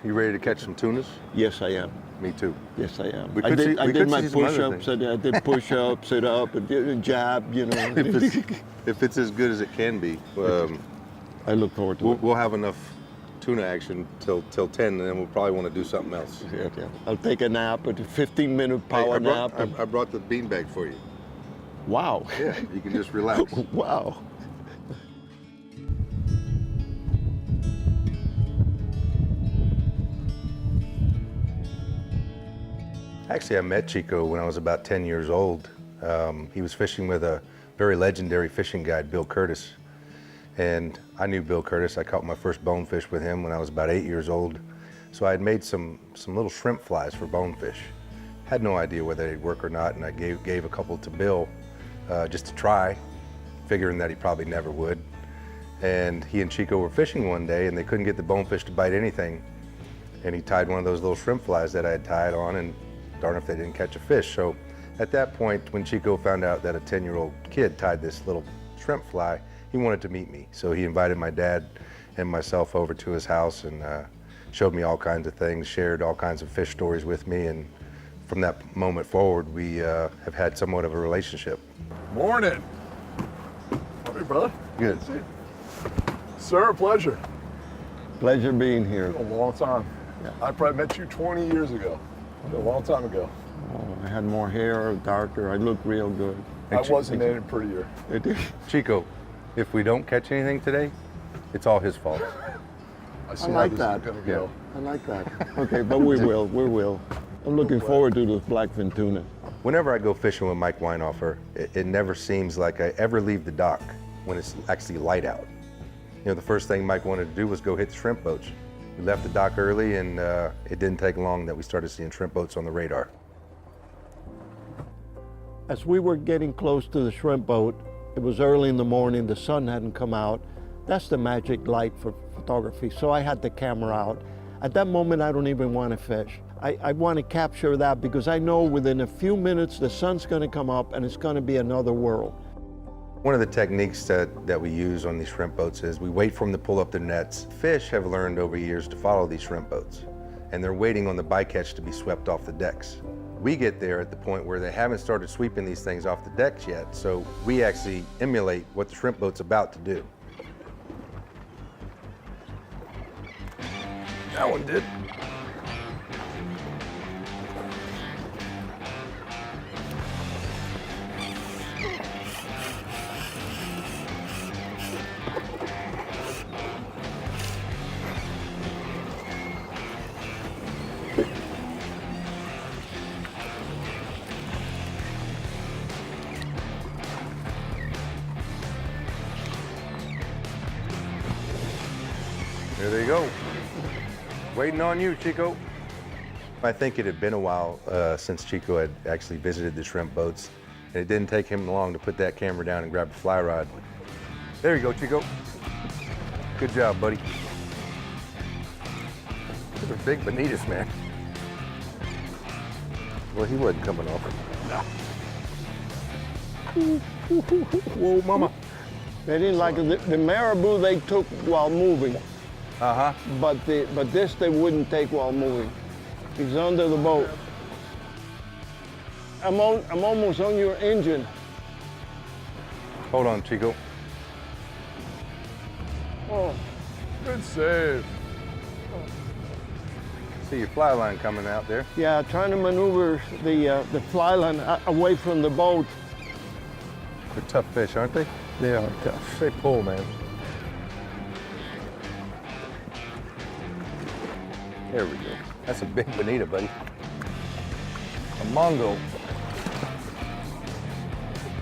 You ready to catch some tunas? Yes, I am. Me too. Yes, I am. We I could did my see some other push-ups. I did push-ups, sit up, and did a jab, you know. If it's as good as it can be, I look forward to it. we'll have enough tuna action till 10, and then we'll probably want to do something else. Yeah. I'll take a nap, a 15-minute power nap. I brought the beanbag for you. Wow. Yeah, you can just relax. Wow. Actually, I met Chico when I was about 10 years old. He was fishing with a very legendary fishing guide, Bill Curtis. And I knew Bill Curtis. I caught my first bonefish with him when I was about 8 years old. So I had made some little shrimp flies for bonefish. Had no idea whether they'd work or not, and I gave a couple to Bill just to try, figuring that he probably never would. And he and Chico were fishing one day, and they couldn't get the bonefish to bite anything. And he tied one of those little shrimp flies that I had tied on, and darn if they didn't catch a fish. So at that point, when Chico found out that a 10-year-old kid tied this little shrimp fly, he wanted to meet me. So he invited my dad and myself over to his house and showed me all kinds of things, shared all kinds of fish stories with me. And from that moment forward, we have had somewhat of a relationship. Morning. Hey, brother. Good. See you. Sir, pleasure. Pleasure being here. A long time. Yeah. I probably met you 20 years ago. A long time ago. Oh, I had more hair, darker. I looked real good. I wasn't any prettier. Chico, if we don't catch anything today, it's all his fault. I see I how like this that. is gonna go. I like that. Okay, but we will. I'm looking forward to this blackfin tuna. Whenever I go fishing with Mike Weinhofer, it never seems like I ever leave the dock when it's actually light out. You know, the first thing Mike wanted to do was go hit the shrimp boats. We left the dock early, and it didn't take long that we started seeing shrimp boats on the radar. As we were getting close to the shrimp boat, it was early in the morning, the sun hadn't come out. That's the magic light for photography, so I had the camera out. At that moment, I don't even want to fish. I want to capture that because I know within a few minutes the sun's going to come up and it's going to be another world. One of the techniques that we use on these shrimp boats is we wait for them to pull up their nets. Fish have learned over years to follow these shrimp boats, and they're waiting on the bycatch to be swept off the decks. We get there at the point where they haven't started sweeping these things off the decks yet, so we actually emulate what the shrimp boat's about to do. That one did. There they go. Waiting on you, Chico. I think it had been a while since Chico had actually visited the shrimp boats, and it didn't take him long to put that camera down and grab a fly rod. There you go, Chico. Good job, buddy. Those are big bonitas, man. Well, he wasn't coming off it. Whoa, mama. They didn't like it. The marabou they took while moving. Uh-huh. But this they wouldn't take while moving. He's under the boat. I'm almost on your engine. Hold on, Chico. Oh, good save. See your fly line coming out there. Yeah, trying to maneuver the fly line away from the boat. They're tough fish, aren't they? They are tough. They pull, man. There we go. That's a big bonita, buddy. A Mongo.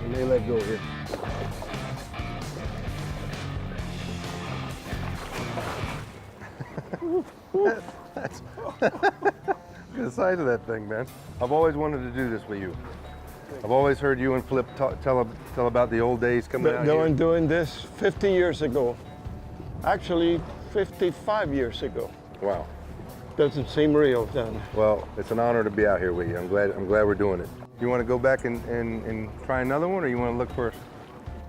And they let go here. That's good size of that thing, man. I've always wanted to do this with you. I've always heard you and Flip tell about the old days coming out here. Doing this 50 years ago. Actually, 55 years ago. Wow. Doesn't seem real then. Well, it's an honor to be out here with you. I'm glad we're doing it. You want to go back and try another one, or you want to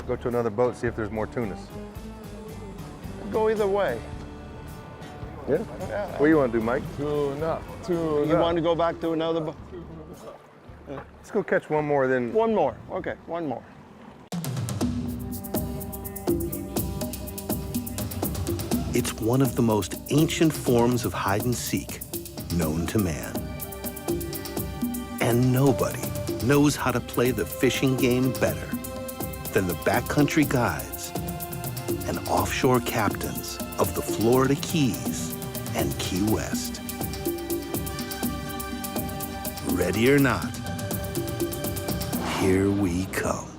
go to another boat, see if there's more tunas? Go either way. Yeah? What do you want to do, Mike? Tuna. You want to go back to another boat? Let's go catch one more, then. One more. Okay, one more. It's one of the most ancient forms of hide and seek known to man. And nobody knows how to play the fishing game better than the backcountry guides and offshore captains of the Florida Keys and Key West. Ready or not, here we come.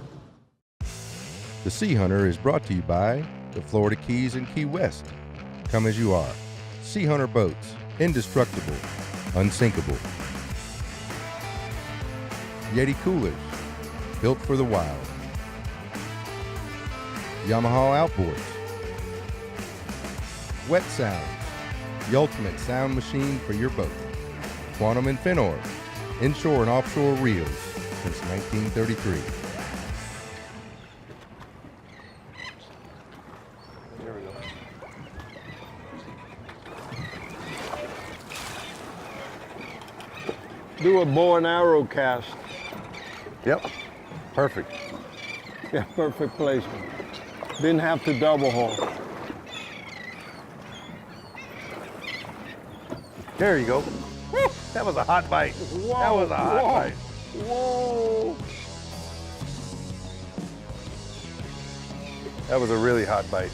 The SeaHunter is brought to you by the Florida Keys and Key West. Come as you are. SeaHunter boats, indestructible, unsinkable. Yeti coolers, built for the wild. Yamaha outboards. Wet Sounds, the ultimate sound machine for your boat. Quantum and Finor, inshore and offshore reels since 1933. Here we go. Do a bow and arrow cast. Yep, perfect. Yeah, perfect placement. Didn't have to double haul. There you go. Woo, that was a hot bite. That was a hot bite. Whoa! That was a really hot bite.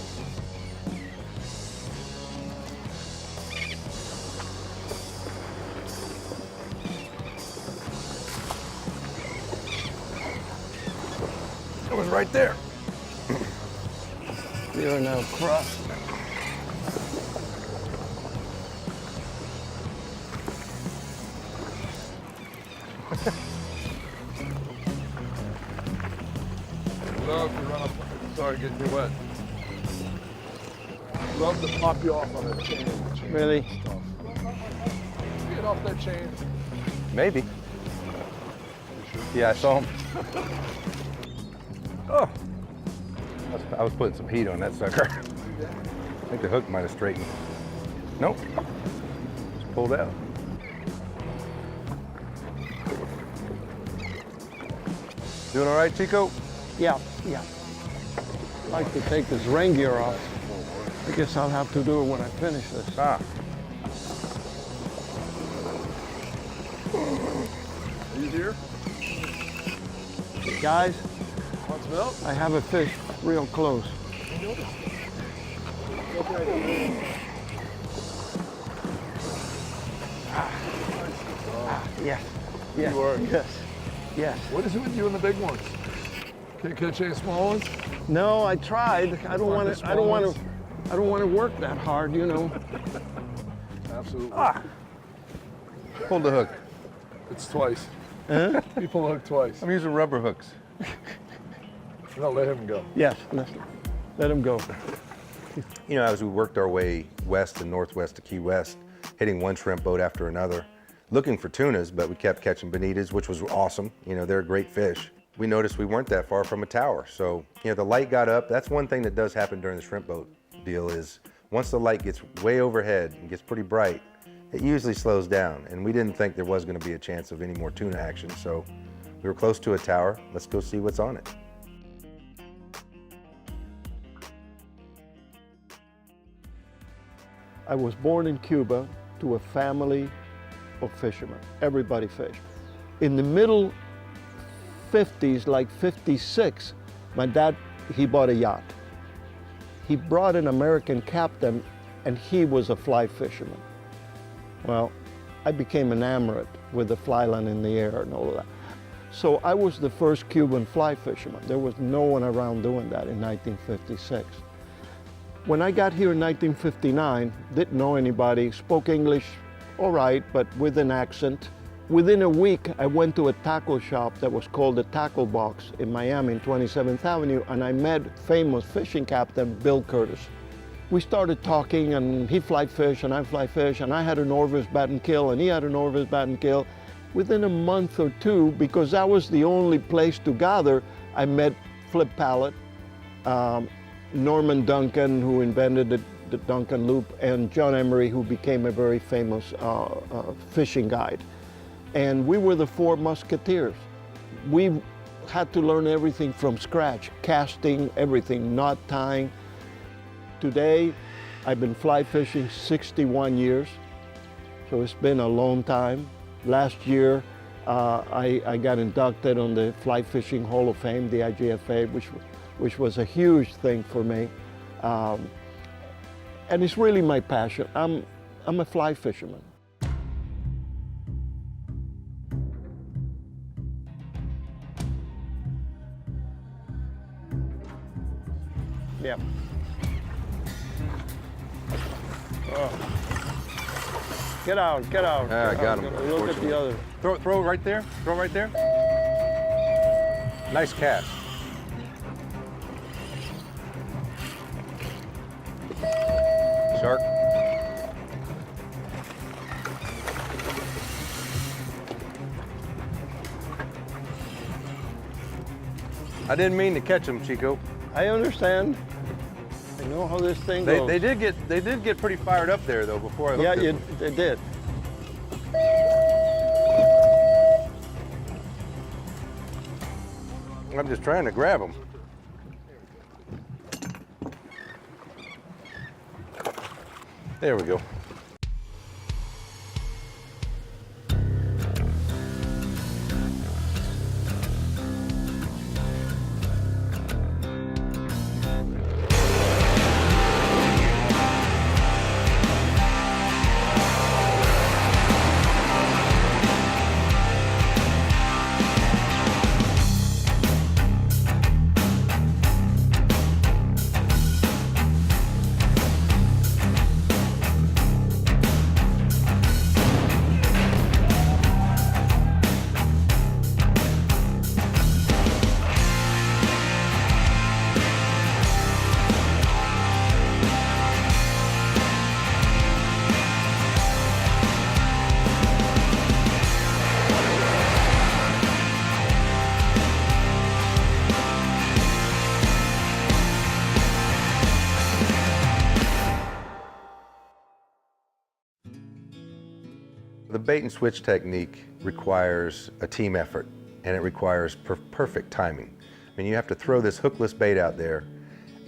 It was right there. You're now crust. Love to run up. Sorry, getting you wet. Love to pop you off on that chain. Really? Get off that chain. Maybe. Yeah, I saw him. Oh, I was putting some heat on that sucker. I think the hook might have straightened. Nope, just pulled out. Doing all right, Chico? Yeah, yeah. I'd like to take this rain gear off. I guess I'll have to do it when I finish this. Ah, Are you here? Guys, Want some milk? I have a fish real close. Yes, yes, You are. yes, yes. What is it with you and the big ones? Can't catch any small ones? No, I tried. I don't want to. I don't want to. I don't want to work that hard, you know. Absolutely. pulled the hook. It's twice. Huh? You pull the hook twice. I'm using rubber hooks. No, let him go. Yes, let him go. You know, as we worked our way west and northwest to Key West, hitting one shrimp boat after another, looking for tunas, but we kept catching bonitas, which was awesome. You know, they're a great fish. We noticed we weren't that far from a tower. So, you know, the light got up. That's one thing that does happen during the shrimp boat deal is once the light gets way overhead and gets pretty bright, it usually slows down. And we didn't think there was going to be a chance of any more tuna action. So we were close to a tower. Let's go see what's on it. I was born in Cuba to a family of fishermen. Everybody fished. In the middle 50s, like 56, my dad, he bought a yacht. He brought an American captain and he was a fly fisherman. Well, I became enamored with the fly line in the air and all of that. So I was the first Cuban fly fisherman. There was no one around doing that in 1956. When I got here in 1959, didn't know anybody, spoke English all right, but with an accent. Within a week, I went to a tackle shop that was called the Tackle Box in Miami, in 27th Avenue, and I met famous fishing captain Bill Curtis. We started talking, and he fly fish, and I fly fish, and I had an Orvis bat and kill, and he had an Orvis bat and kill. Within a month or two, because that was the only place to gather, I met Flip Pallet, Norman Duncan, who invented the Duncan Loop, and John Emery, who became a very famous fishing guide. And we were the four musketeers. We had to learn everything from scratch, casting, everything, knot tying. Today, I've been fly fishing 61 years, so it's been a long time. Last year, I got inducted on the Fly Fishing Hall of Fame, the IGFA, which was a huge thing for me. And it's really my passion. I'm a fly fisherman. Yeah. Get out, get out. Ah, I got him. Look at the other. Throw it right there. Throw it right there. Nice cast. Shark. I didn't mean to catch him, Chico. I understand. I know how this thing goes. They did get pretty fired up there though before I hooked Yeah, them. they did. I'm just trying to grab them. There we go. The bait and switch technique requires a team effort, and it requires perfect timing. I mean, you have to throw this hookless bait out there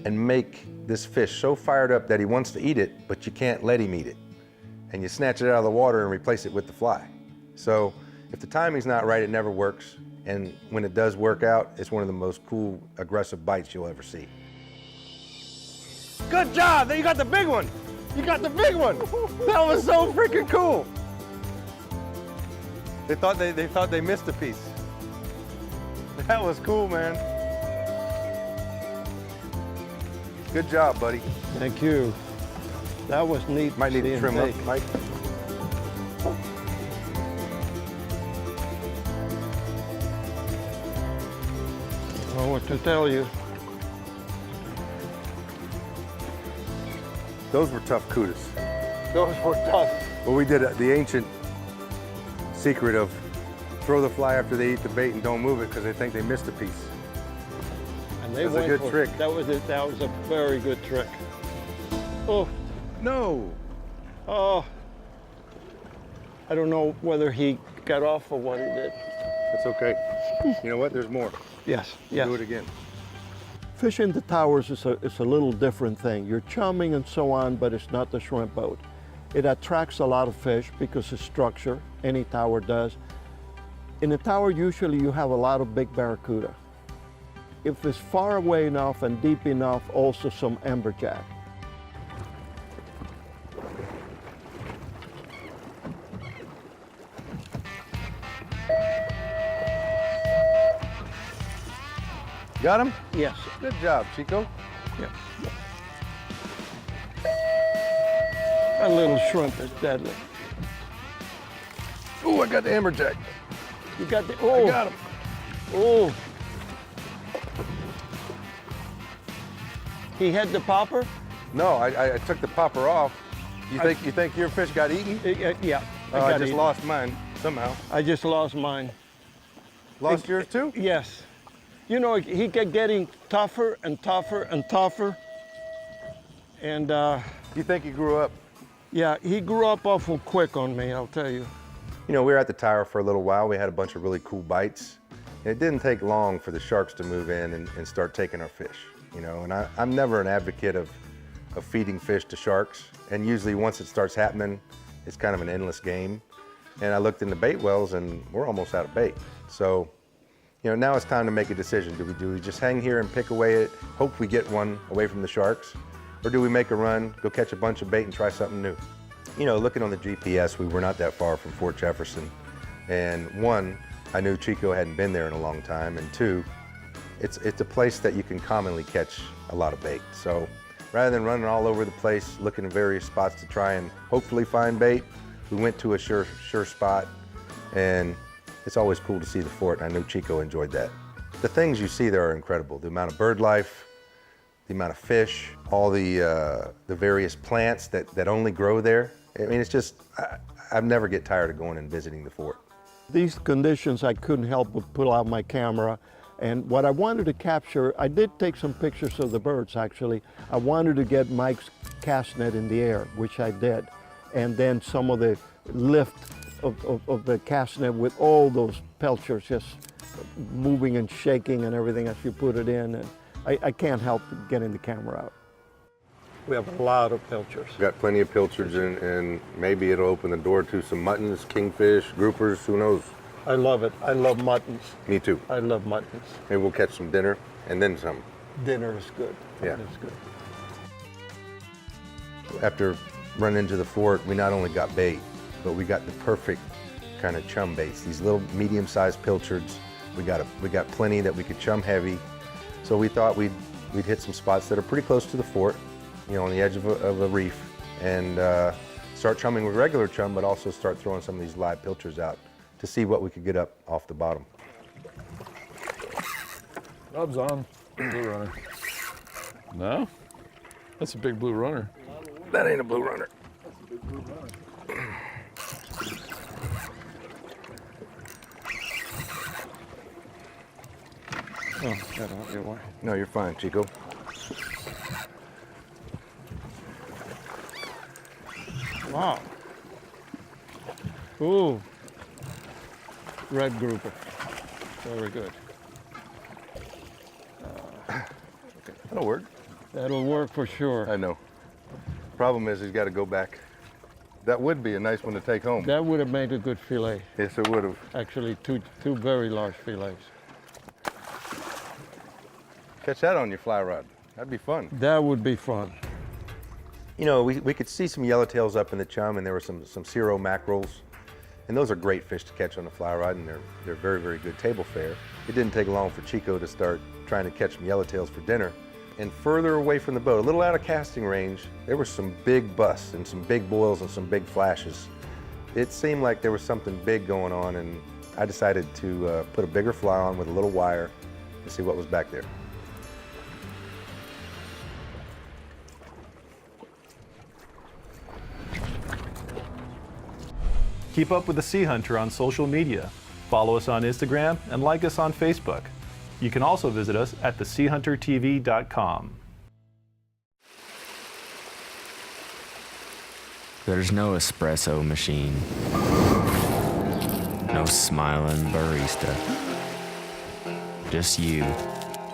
and make this fish so fired up that he wants to eat it, but you can't let him eat it. And you snatch it out of the water and replace it with the fly. So if the timing's not right, it never works. And when it does work out, it's one of the most cool, aggressive bites you'll ever see. Good job! You got the big one! You got the big one! That was so freaking cool! They thought they missed a piece. That was cool, man. Good job, buddy. Thank you. That was neat. Might need to trim up, seeing Mike. I don't know what to tell you. Those were tough kudas. Those were tough. Well, we did the ancient secret of throw the fly after they eat the bait and don't move it because they think they missed a piece. And they That's a went good for trick. it. That was a very good trick. Oh, No. oh. I don't know whether he got off or what he did. That's okay. You know what? There's more. Yes, yes. Do it again. Fishing the towers is a little different thing. You're chumming and so on, but it's not the shrimp boat. It attracts a lot of fish because of structure. Any tower does. In a tower, usually you have a lot of big barracuda. If it's far away enough and deep enough, also some amberjack. Got him? Yes. Good job, Chico. Yeah. A little shrimp is deadly. Ooh, I got the amberjack. You got the, oh. I got him. Oh. He had the popper? No, I took the popper off. You think your fish got eaten? Yeah. Oh, I got just eaten. lost mine somehow. I just lost mine. Lost yours too? Yes. You know, he kept getting tougher and tougher and tougher. And You think he grew up? yeah, he grew up awful quick on me, I'll tell you. You know, we were at the tower for a little while. We had a bunch of really cool bites. And it didn't take long for the sharks to move in and start taking our fish, you know. And I'm never an advocate of feeding fish to sharks. And usually once it starts happening, it's kind of an endless game. And I looked in the bait wells and we're almost out of bait. So, you know, now it's time to make a decision. Do we just hang here and pick away at, hope we get one away from the sharks? Or do we make a run, go catch a bunch of bait and try something new? You know, looking on the GPS, we were not that far from Fort Jefferson. And one, I knew Chico hadn't been there in a long time. And two, it's a place that you can commonly catch a lot of bait. So rather than running all over the place, looking at various spots to try and hopefully find bait, we went to a sure spot. And it's always cool to see the fort, and I know Chico enjoyed that. The things you see there are incredible. The amount of bird life, the amount of fish, all the various plants that only grow there. I mean, it's just, I never get tired of going and visiting the fort. These conditions, I couldn't help but pull out my camera. And what I wanted to capture, I did take some pictures of the birds, actually. I wanted to get Mike's cast net in the air, which I did. And then some of the lift of the cast net with all those pilchers just moving and shaking and everything as you put it in. And I can't help getting the camera out. We have a lot of pilchers. Got plenty of pilchards and maybe it'll open the door to some muttons, kingfish, groupers, who knows? I love it. I love muttons. Me too. I love muttons. Maybe we'll catch some dinner and then some. Dinner is good. Yeah. Dinner is good. After running into the fort, we not only got bait, but we got the perfect kind of chum baits. These little medium-sized pilchards. We got plenty that we could chum heavy. So we thought we'd hit some spots that are pretty close to the fort, you know, on the edge of a reef, and start chumming with regular chum, but also start throwing some of these live pilchards out to see what we could get up off the bottom. Rob's on. Blue runner. No? That's a big blue runner. That ain't a blue runner. That's a big blue runner. Oh, get out your way. No, you're fine, Chico. Wow. Ooh. Red grouper. Very good. That'll work. That'll work for sure. I know. Problem is he's got to go back. That would be a nice one to take home. That would have made a good fillet. Yes, it would have. Actually, two very large fillets. Catch that on your fly rod. That'd be fun. That would be fun. You know, we could see some yellowtails up in the chum, and there were some Cero mackerels. And those are great fish to catch on the fly rod, and they're very, very good table fare. It didn't take long for Chico to start trying to catch some yellowtails for dinner. And further away from the boat, a little out of casting range, there were some big busts and some big boils and some big flashes. It seemed like there was something big going on, and I decided to put a bigger fly on with a little wire and see what was back there. Keep up with the SeaHunter on social media. Follow us on Instagram and like us on Facebook. You can also visit us at theseahuntertv.com. There's no espresso machine. No smiling barista. Just you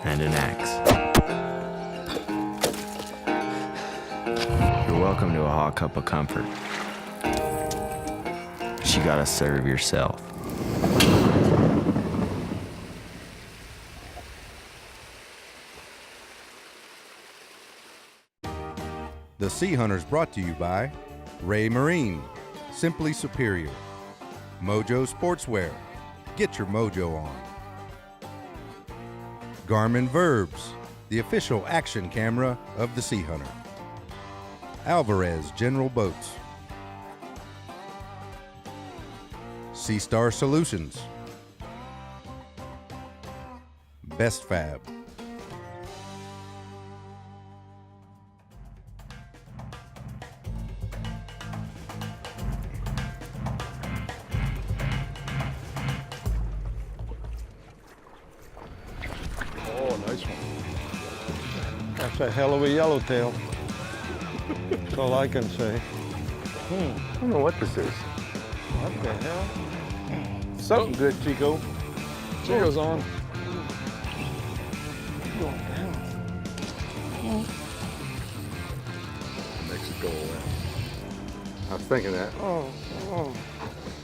and an axe. You're welcome to a hot cup of comfort. But you gotta serve yourself. The SeaHunter is brought to you by Ray Marine, Simply Superior, Mojo Sportswear, get your mojo on, Garmin Verbs, the official action camera of the SeaHunter, Alvarez General Boats, Sea Star Solutions, Best Fab. Oh, nice one. That's a hell of a yellowtail. That's all I can say. I don't know what this is. What the hell? Something good, Chico. Chico's on. Going down. Makes it go away. I was thinking that. Oh.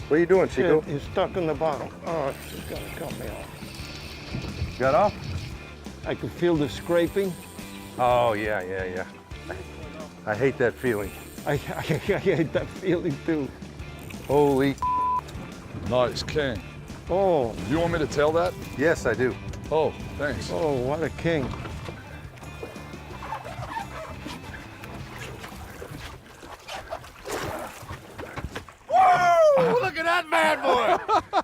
What are you doing, Chico? Shit, he's stuck in the bottom. Oh, it's gonna cut me off. Got off? I can feel the scraping. Oh, yeah. I hate that feeling. I hate that feeling too. Holy. Nice king. Oh, Do you want me to tell that? Yes, I do. Oh, thanks. oh, what a king. Look at that bad boy!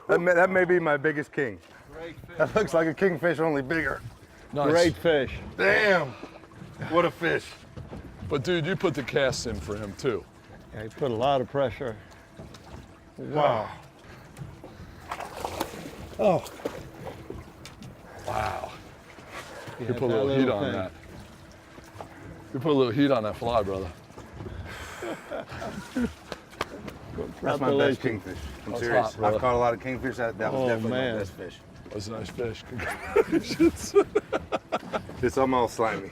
that may be my biggest king. That looks like a kingfish, only bigger. Nice. Great fish. Damn! What a fish. But dude, you put the cast in for him too. Yeah, he put a lot of pressure. Wow. Oh. Wow. You You put a little heat on that. You put a little heat on that fly, brother. That's my best kingfish. I'm That's serious. hot, brother. I've caught a lot of kingfish. That was Oh, definitely man. my best fish. That's a nice fish. Congratulations. It's almost slimy.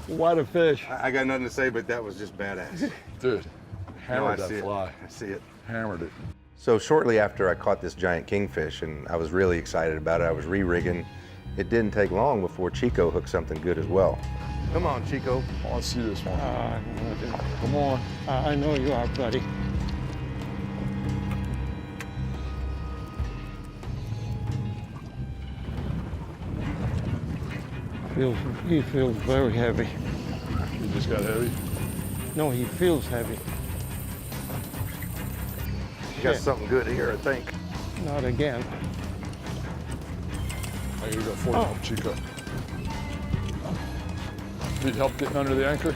What a fish. I got nothing to say, but that was just badass. Dude, hammered I see that it. fly. I see it. Hammered it. So shortly after I caught this giant kingfish, and I was really excited about it, I was re-rigging. It didn't take long before Chico hooked something good as well. Come on, Chico. I want to see this one. Ah, Come on. I know you are, buddy. He feels very heavy. You just got heavy. No, he feels heavy. Got Shit. something good here, I think. Not again. I gotta go for it, Chico. Need help getting under the anchor?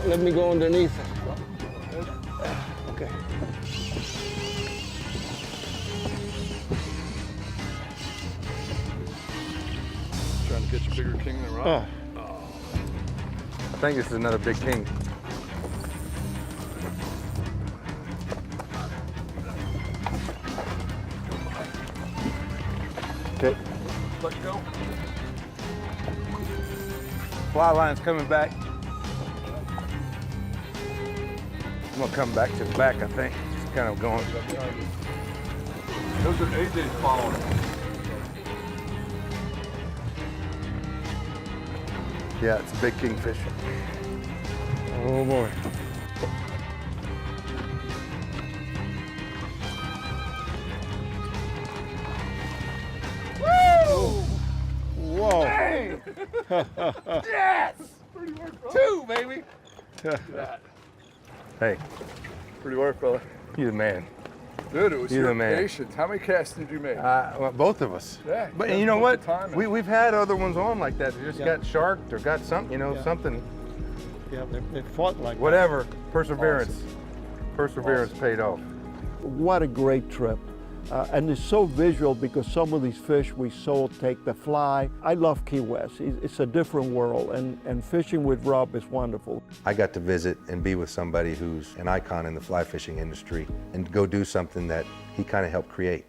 Let me go underneath it. Okay. Trying to catch a bigger king than Rob. I think this is another big king. Okay. Let go. Fly line's coming back. I'm gonna come back to the back, I think. It's kind of going. Those are AJ's following. Yeah, it's a big kingfish. Oh boy. Whoa. Yes! Two, baby! Hey, Pretty work, brother. you the man. Dude, it was You're your the man. patience. How many casts did you make? Well, both of us. Yeah, But you you know put what? the time in. We've had other ones on like that. They just Yeah. got sharked or got something, Yeah. something. Yeah, they fought like Whatever. Perseverance. Perseverance paid off. that. What a great trip. And it's so visual because some of these fish we sold take the fly. I love Key West. It's a different world, and fishing with Rob is wonderful. I got to visit and be with somebody who's an icon in the fly fishing industry and go do something that he kind of helped create.